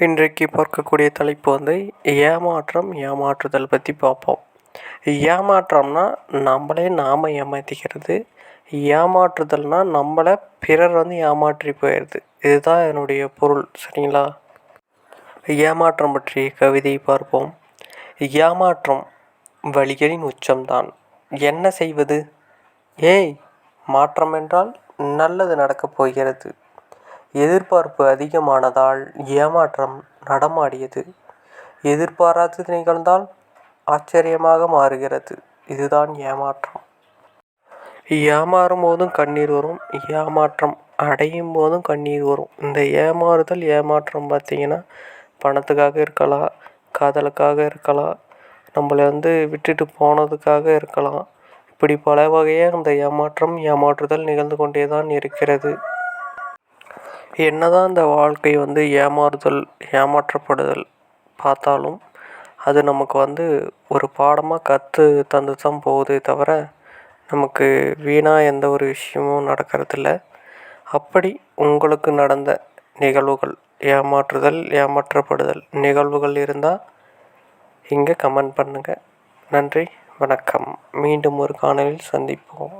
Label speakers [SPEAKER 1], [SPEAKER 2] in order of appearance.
[SPEAKER 1] இன்றைக்கு பார்க்கக்கூடிய தலைப்பு வந்து ஏமாற்றம், ஏமாற்றுதல் பற்றி பார்ப்போம். ஏமாற்றம்னா நம்மளே நாம் ஏமாற்றிக்கிறது. ஏமாற்றுதல்னால் நம்மளை பிறர் வந்து ஏமாற்றி போயிடுது. இதுதான் என்னுடைய பொருள். சரிங்களா? ஏமாற்றம் பற்றிய கவிதை பார்ப்போம். ஏமாற்றம் வலிகளின் உச்சம்தான். என்ன செய்வது? ஏய், மாற்றம் என்றால் நல்லது நடக்கப் போகிறது. எதிர்பார்ப்பு அதிகமானதால் ஏமாற்றம் நடமாடியது. எதிர்பாராதது நிகழ்ந்தால் ஆச்சரியமாக மாறுகிறது. இதுதான் ஏமாற்றம். ஏமாறும் போதும் கண்ணீர் வரும், ஏமாற்றம் அடையும் போதும் கண்ணீர் வரும். இந்த ஏமாறுதல், ஏமாற்றம் பார்த்திங்கன்னா பணத்துக்காக இருக்கலாம், காதலுக்காக இருக்கலாம், நம்மளை வந்து விட்டுட்டு போனதுக்காக இருக்கலாம். இப்படி பல வகையாக இந்த ஏமாற்றம், ஏமாற்றுதல் நிகழ்ந்து கொண்டே தான் இருக்கிறது. என்னதான் இந்த வாழ்க்கை வந்து ஏமாறுதல், ஏமாற்றப்படுதல் பார்த்தாலும் அது நமக்கு வந்து ஒரு பாடமாக கற்று தந்து தான் போகுதே தவிர நமக்கு வீணாக எந்த ஒரு விஷயமும் நடக்கிறதில்ல. அப்படி உங்களுக்கு நடந்த நிகழ்வுகள், ஏமாற்றுதல், ஏமாற்றப்படுதல் நிகழ்வுகள் இருந்தால் இங்கே கமெண்ட் பண்ணுங்கள். நன்றி, வணக்கம். மீண்டும் ஒரு காணொளியில் சந்திப்போம்.